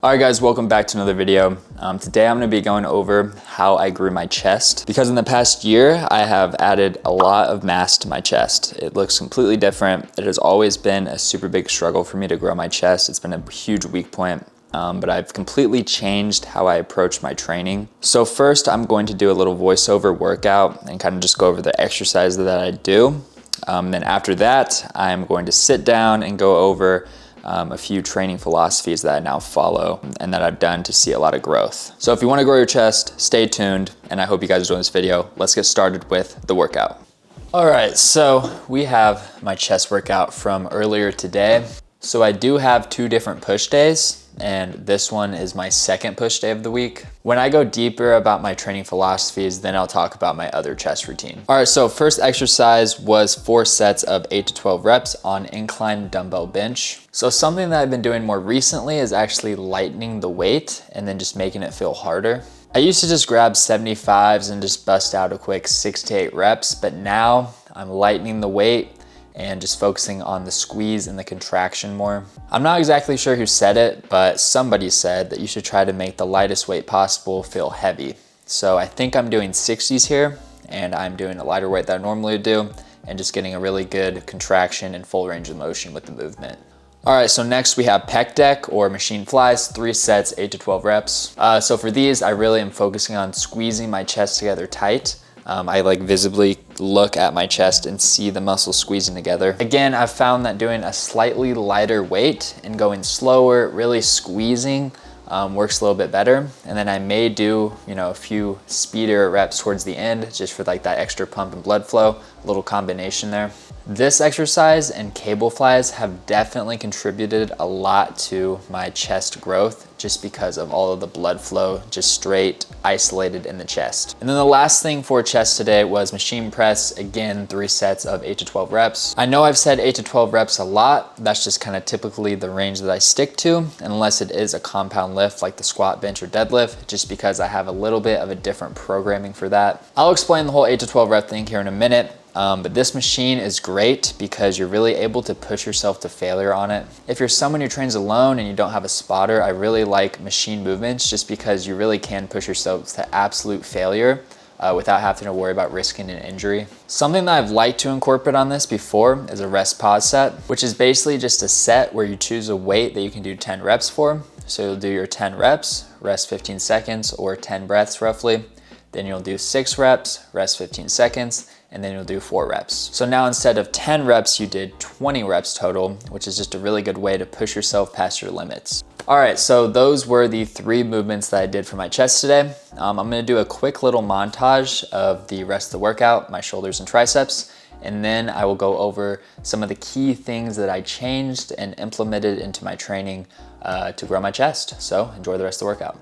All right guys, welcome back to another video. Today I'm going to be going over how I grew my chest, because in the past year I have added a lot of mass to my chest. It looks completely different. It has always been a super big struggle for me to grow my chest. It's been a huge weak point, but I've completely changed how I approach my training. So first I'm going to do a little voiceover workout and kind of just go over the exercises that I do. Then after that I'm going to sit down and go over a few training philosophies that I now follow and that I've done to see a lot of growth. So if you want to grow your chest, stay tuned, and I hope you guys enjoy this video. Let's get started with the workout. All right, so we have my chest workout from earlier today. So I do have 2 different push days, and this one is my second push day of the week. When I go deeper about my training philosophies, then I'll talk about my other chest routine. All right, so first exercise was 4 sets of 8 to 12 reps on incline dumbbell bench. So something that I've been doing more recently is actually lightening the weight and then just making it feel harder. I used to just grab 75s and just bust out a quick 6 to 8 reps, but now I'm lightening the weight and just focusing on the squeeze and the contraction more. I'm not exactly sure who said it, but somebody said that you should try to make the lightest weight possible feel heavy. So I think I'm doing 60s here, and I'm doing a lighter weight that I normally do, and just getting a really good contraction and full range of motion with the movement. All right, so next we have pec deck or machine flies, 3 sets, 8 to 12 reps. So for these, I really am focusing on squeezing my chest together tight. I like visibly look at my chest and see the muscles squeezing together. Again, I've found that doing a slightly lighter weight and going slower, really squeezing, works a little bit better. And then I may do, a few speedier reps towards the end just for like that extra pump and blood flow, a little combination there. This exercise and cable flies have definitely contributed a lot to my chest growth just because of all of the blood flow just straight isolated in the chest. And then the last thing for chest today was machine press. Again, 3 sets of 8 to 12 reps. I know I've said 8 to 12 reps a lot. That's just kind of typically the range that I stick to, unless it is a compound lift like the squat, bench, or deadlift, just because I have a little bit of a different programming for that. I'll explain the whole 8 to 12 rep thing here in a minute. But this machine is great because you're really able to push yourself to failure on it. If you're someone who trains alone and you don't have a spotter, I really like machine movements just because you really can push yourself to absolute failure without having to worry about risking an injury. Something that I've liked to incorporate on this before is a rest pause set, which is basically just a set where you choose a weight that you can do 10 reps for. So you'll do your 10 reps, rest 15 seconds, or 10 breaths roughly. Then you'll do 6 reps, rest 15 seconds, and then you'll do 4 reps. So now instead of 10 reps, you did 20 reps total, which is just a really good way to push yourself past your limits. All right, so those were the 3 movements that I did for my chest today. I'm gonna do a quick little montage of the rest of the workout, my shoulders and triceps, and then I will go over some of the key things that I changed and implemented into my training to grow my chest. So enjoy the rest of the workout.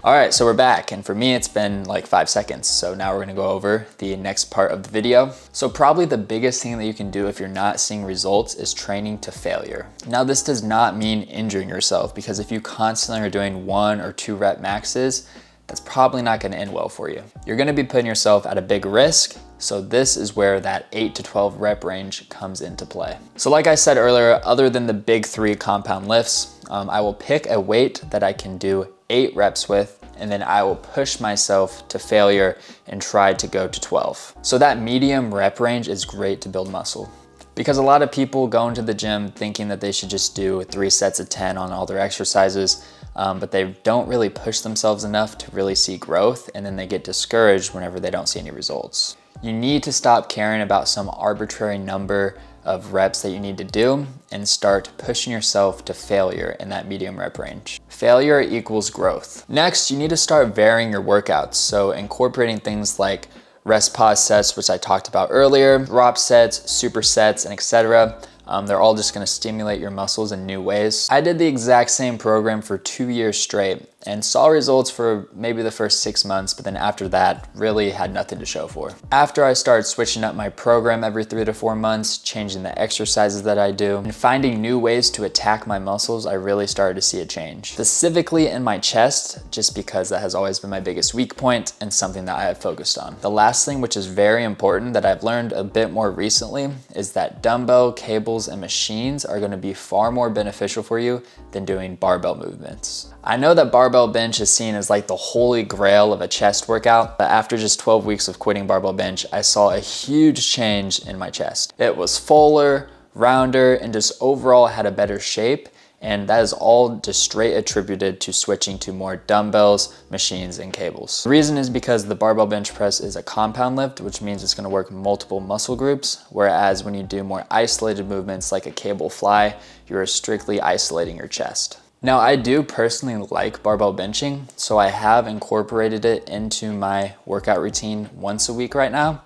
All right, so we're back, and for me it's been like 5 seconds. So now we're gonna go over the next part of the video. So probably the biggest thing that you can do if you're not seeing results is training to failure. Now this does not mean injuring yourself, because if you constantly are doing 1 or 2 rep maxes, that's probably not gonna end well for you. You're gonna be putting yourself at a big risk. So this is where that 8 to 12 rep range comes into play. So like I said earlier, other than the big 3 compound lifts, I will pick a weight that I can do 8 reps with, and then I will push myself to failure and try to go to 12. So that medium rep range is great to build muscle. Because a lot of people go into the gym thinking that they should just do 3 sets of 10 on all their exercises, but they don't really push themselves enough to really see growth, and then they get discouraged whenever they don't see any results. You need to stop caring about some arbitrary number of reps that you need to do and start pushing yourself to failure in that medium rep range. Failure equals growth. Next, you need to start varying your workouts. So incorporating things like rest pause sets, which I talked about earlier, drop sets, supersets, and etc. They're all just gonna stimulate your muscles in new ways. I did the exact same program for 2 years straight and saw results for maybe the first 6 months, but then after that, really had nothing to show for. After I started switching up my program every 3 to 4 months, changing the exercises that I do, and finding new ways to attack my muscles, I really started to see a change. Specifically in my chest, just because that has always been my biggest weak point and something that I have focused on. The last thing, which is very important that I've learned a bit more recently, is that dumbbell, cables, and machines are gonna be far more beneficial for you than doing barbell movements. I know that barbell bench is seen as like the holy grail of a chest workout, but after just 12 weeks of quitting barbell bench, I saw a huge change in my chest. It was fuller, rounder, and just overall had a better shape. And that is all just straight attributed to switching to more dumbbells, machines, and cables. The reason is because the barbell bench press is a compound lift, which means it's gonna work multiple muscle groups, whereas when you do more isolated movements like a cable fly, you're strictly isolating your chest. Now, I do personally like barbell benching, so I have incorporated it into my workout routine once a week right now,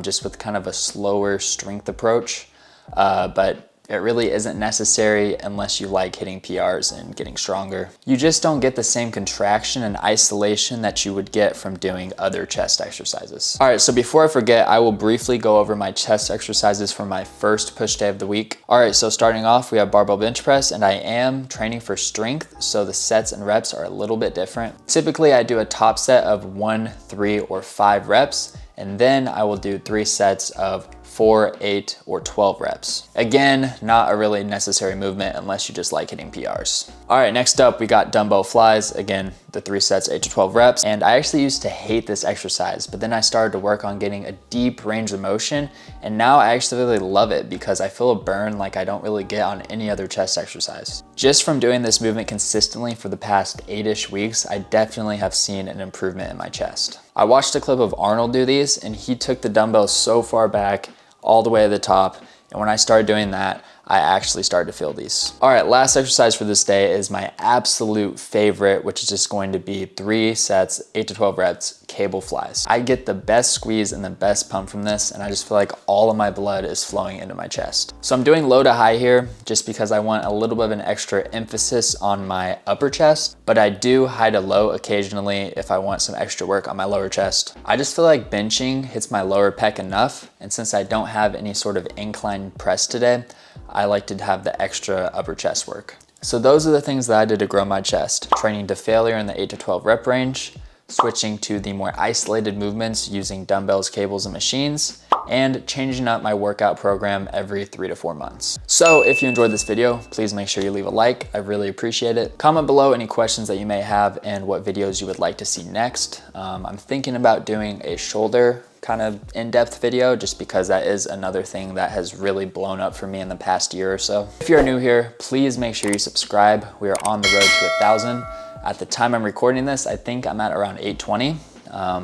just with kind of a slower strength approach, but it really isn't necessary unless you like hitting PRs and getting stronger. You just don't get the same contraction and isolation that you would get from doing other chest exercises. All right, so before I forget, I will briefly go over my chest exercises for my first push day of the week. All right, so starting off, we have barbell bench press, and I am training for strength, so the sets and reps are a little bit different. Typically, I do a top set of 1, 3, or 5 reps, and then I will do 3 sets of 4, 8, or 12 reps. Again, not a really necessary movement unless you just like hitting PRs. All right, next up, we got dumbbell flies. Again, the 3 sets, 8 to 12 reps. And I actually used to hate this exercise, but then I started to work on getting a deep range of motion. And now I actually really love it because I feel a burn like I don't really get on any other chest exercise. Just from doing this movement consistently for the past 8-ish weeks, I definitely have seen an improvement in my chest. I watched a clip of Arnold do these, and he took the dumbbells so far back all the way to the top. And when I started doing that, I actually started to feel these. All right, last exercise for this day is my absolute favorite, which is just going to be 3 sets, 8 to 12 reps, cable flies. I get the best squeeze and the best pump from this, and I just feel like all of my blood is flowing into my chest. So I'm doing low to high here just because I want a little bit of an extra emphasis on my upper chest, but I do high to low occasionally if I want some extra work on my lower chest. I just feel like benching hits my lower pec enough, and since I don't have any sort of incline press today, I like to have the extra upper chest work. So those are the things that I did to grow my chest. Training to failure in the 8 to 12 rep range, switching to the more isolated movements using dumbbells, cables, and machines, and changing up my workout program every 3 to 4 months. So if you enjoyed this video, please make sure you leave a like. I really appreciate it. Comment below any questions that you may have and what videos you would like to see next. I'm thinking about doing a shoulder kind of in-depth video just because that is another thing that has really blown up for me in the past year or so. If you're new here, please make sure you subscribe. We are on the road to 1,000. At the time I'm recording this, I think I'm at around 820.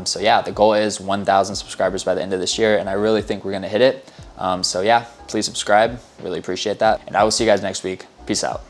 So yeah, the goal is 1,000 subscribers by the end of this year, and I really think we're gonna hit it. So yeah, please subscribe, really appreciate that. And I will see you guys next week. Peace out.